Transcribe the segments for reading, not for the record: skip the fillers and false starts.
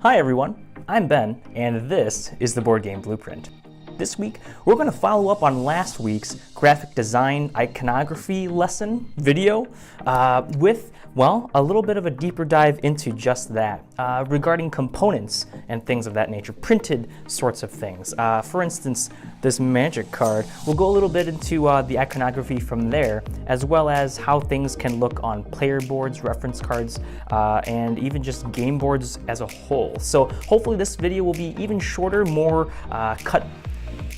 Hi everyone, I'm Ben, and this is the Board Game Blueprint. This week, we're going to follow up on last week's graphic design iconography lesson video with, well, a little bit of a deeper dive into just that, regarding components and things of that nature, printed sorts of things. For instance, this magic card, we'll go a little bit into the iconography from there, as well as how things can look on player boards, reference cards, and even just game boards as a whole. So hopefully this video will be even shorter, more cut,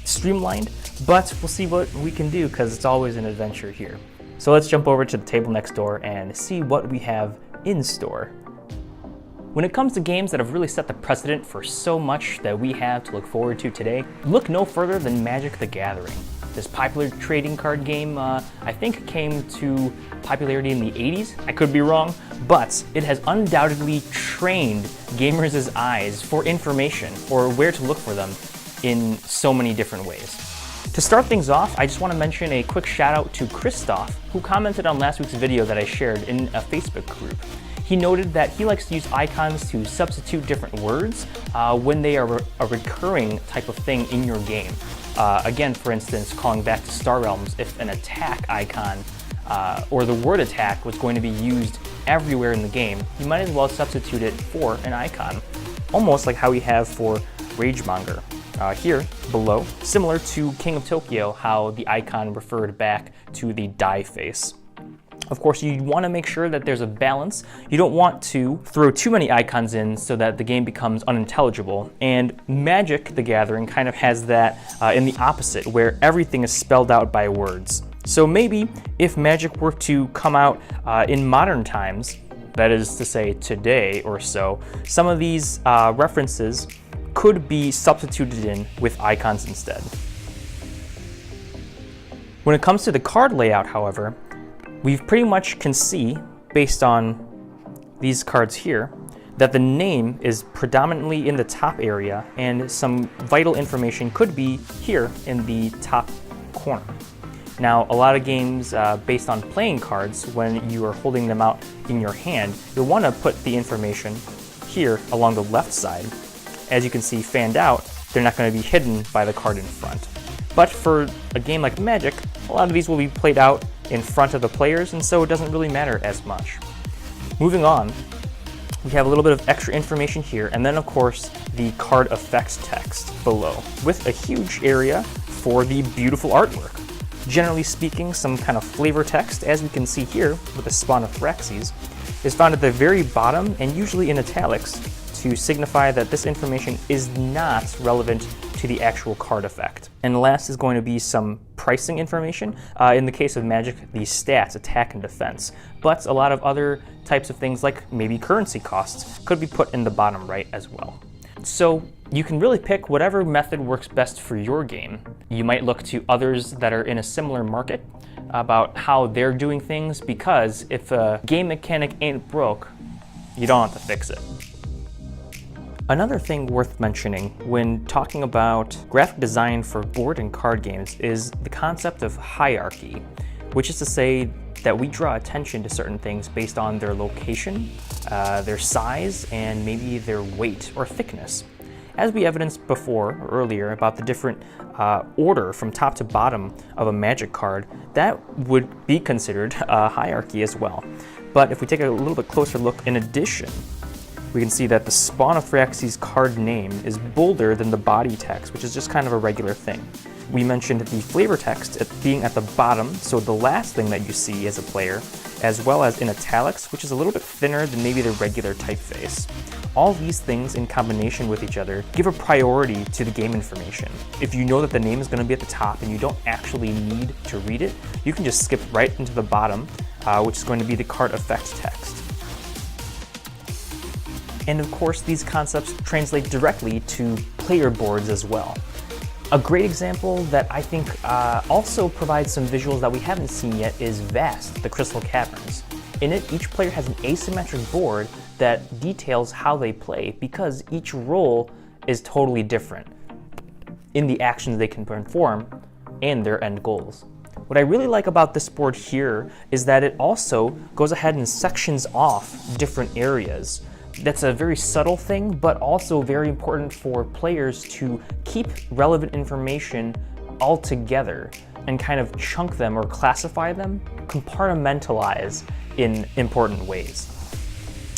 streamlined, but we'll see what we can do because it's always an adventure here. So let's jump over to the table next door and see what we have in store. When it comes to games that have really set the precedent for so much that we have to look forward to today, look no further than Magic the Gathering. This popular trading card game, I think came to popularity in the 80s. I could be wrong, but it has undoubtedly trained gamers' eyes for information or where to look for them in so many different ways. To start things off, I just want to mention a quick shout out to Christoph, who commented on last week's video that I shared in a Facebook group. He noted that he likes to use icons to substitute different words when they are a recurring type of thing in your game. Again, for instance, calling back to Star Realms, if an attack icon or the word attack was going to be used everywhere in the game, you might as well substitute it for an icon, almost like how we have for Ragemonger. Here below, similar to King of Tokyo, how the icon referred back to the die face. Of course, you want to make sure that there's a balance. You don't want to throw too many icons in so that the game becomes unintelligible. And Magic the Gathering kind of has that in the opposite, where everything is spelled out by words. So maybe if Magic were to come out in modern times, that is to say today or so, some of these references could be substituted in with icons instead. When it comes to the card layout, however, we pretty much can see, based on these cards here, that the name is predominantly in the top area and some vital information could be here in the top corner. Now, a lot of games based on playing cards, when you are holding them out in your hand, you'll want to put the information here along the left side. As you can see fanned out, they're not going to be hidden by the card in front. But for a game like Magic, a lot of these will be played out in front of the players, and so it doesn't really matter as much. Moving on, we have a little bit of extra information here, and then of course the card effects text below, with a huge area for the beautiful artwork. Generally speaking, some kind of flavor text, as we can see here with the Spawn of Phyrexis, is found at the very bottom and usually in italics, to signify that this information is not relevant to the actual card effect. And last is going to be some pricing information. In the case of Magic, the stats, attack and defense. But a lot of other types of things like maybe currency costs could be put in the bottom right as well. So you can really pick whatever method works best for your game. You might look to others that are in a similar market about how they're doing things, because if a game mechanic ain't broke, you don't have to fix it. Another thing worth mentioning when talking about graphic design for board and card games is the concept of hierarchy, which is to say that we draw attention to certain things based on their location, their size, and maybe their weight or thickness. As we evidenced before or earlier about the different order from top to bottom of a Magic card, that would be considered a hierarchy as well. But if we take a little bit closer look, in addition, we can see that the Spawn of Phyrexis card name is bolder than the body text, which is just kind of a regular thing. We mentioned the flavor text being at the bottom, so the last thing that you see as a player, as well as in italics, which is a little bit thinner than maybe the regular typeface. All these things in combination with each other give a priority to the game information. If you know that the name is going to be at the top and you don't actually need to read it, you can just skip right into the bottom, which is going to be the card effect text. And of course, these concepts translate directly to player boards as well. A great example that I think also provides some visuals that we haven't seen yet is Vast, the Crystal Caverns. In it, each player has an asymmetric board that details how they play, because each role is totally different in the actions they can perform and their end goals. What I really like about this board here is that it also goes ahead and sections off different areas That's a very subtle thing, but also very important for players to keep relevant information all together and kind of chunk them or classify them, compartmentalize in important ways.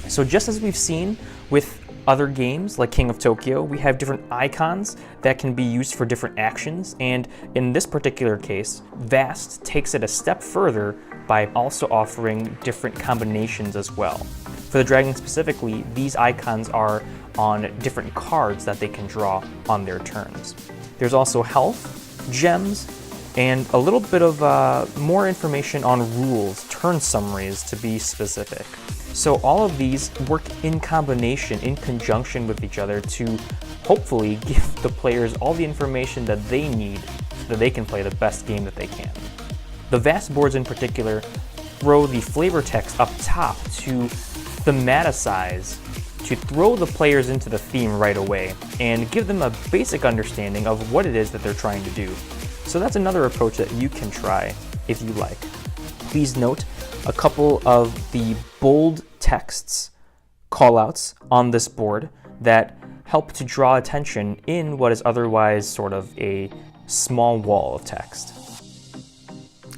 So just as we've seen with other games like King of Tokyo, we have different icons that can be used for different actions, and in this particular case, Vast takes it a step further by also offering different combinations as well. For the dragon specifically, these icons are on different cards that they can draw on their turns. There's also health, gems, and a little bit of more information on rules, turn summaries to be specific. So all of these work in combination, in conjunction with each other to hopefully give the players all the information that they need so that they can play the best game that they can. The Vast boards in particular throw the flavor text up top to thematicize, to throw the players into the theme right away and give them a basic understanding of what it is that they're trying to do. So that's another approach that you can try if you like. Please note a couple of the bold texts, callouts on this board that help to draw attention in what is otherwise sort of a small wall of text.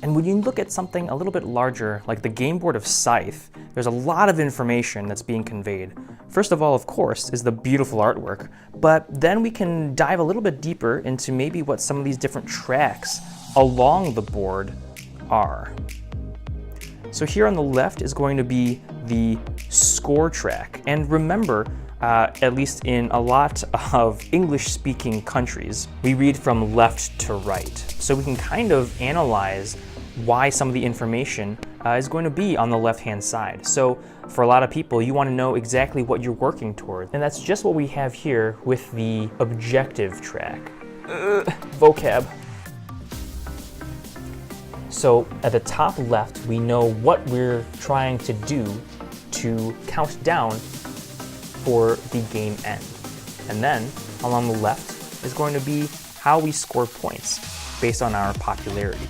And when you look at something a little bit larger, like the game board of Scythe, there's a lot of information that's being conveyed. First of all, of course, is the beautiful artwork, but then we can dive a little bit deeper into maybe what some of these different tracks along the board are. So here on the left is going to be the score track. And remember, at least in a lot of English-speaking countries, we read from left to right. So we can kind of analyze why some of the information is going to be on the left-hand side. So for a lot of people, you want to know exactly what you're working toward. And that's just what we have here with the objective track. Vocab. So at the top left, we know what we're trying to do to count down for the game end. And then along the left is going to be how we score points based on our popularity.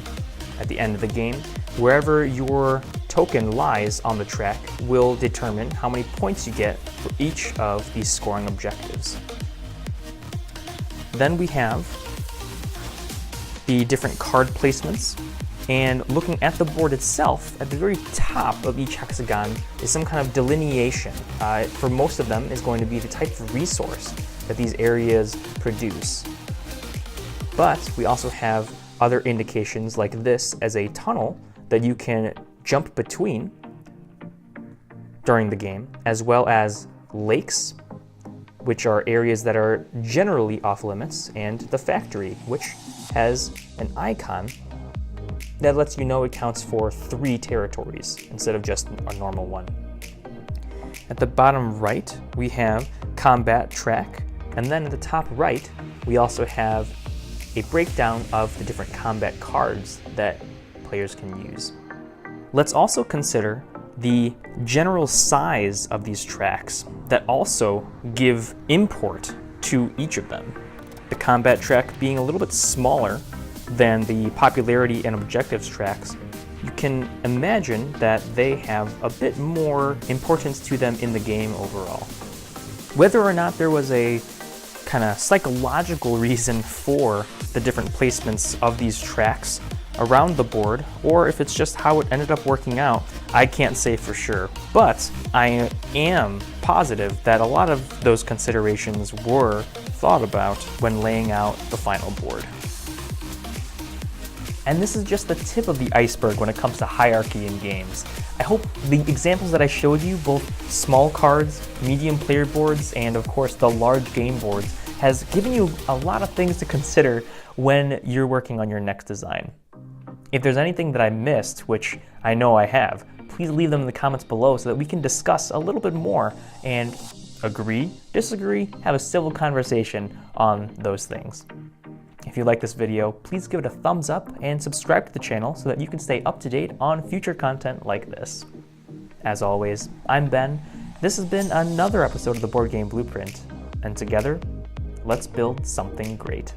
At the end of the game, wherever your token lies on the track will determine how many points you get for each of these scoring objectives. Then we have the different card placements. And looking at the board itself, at the very top of each hexagon is some kind of delineation. For most of them is going to be the type of resource that these areas produce. But we also have other indications like this as a tunnel that you can jump between during the game, as well as lakes, which are areas that are generally off limits, and the factory, which has an icon that lets you know it counts for 3 territories instead of just a normal one. At the bottom right, we have combat track, and then at the top right, we also have a breakdown of the different combat cards that players can use. Let's also consider the general size of these tracks that also give import to each of them. The combat track being a little bit smaller than the popularity and objectives tracks, you can imagine that they have a bit more importance to them in the game overall. Whether or not there was a kind of psychological reason for the different placements of these tracks around the board, or if it's just how it ended up working out, I can't say for sure. But I am positive that a lot of those considerations were thought about when laying out the final board. And this is just the tip of the iceberg when it comes to hierarchy in games. I hope the examples that I showed you, both small cards, medium player boards, and of course the large game boards, has given you a lot of things to consider when you're working on your next design. If there's anything that I missed, which I know I have, please leave them in the comments below so that we can discuss a little bit more and agree, disagree, have a civil conversation on those things. If you like this video, please give it a thumbs up and subscribe to the channel so that you can stay up to date on future content like this. As always, I'm Ben. This has been another episode of the Board Game Blueprint, and together, let's build something great.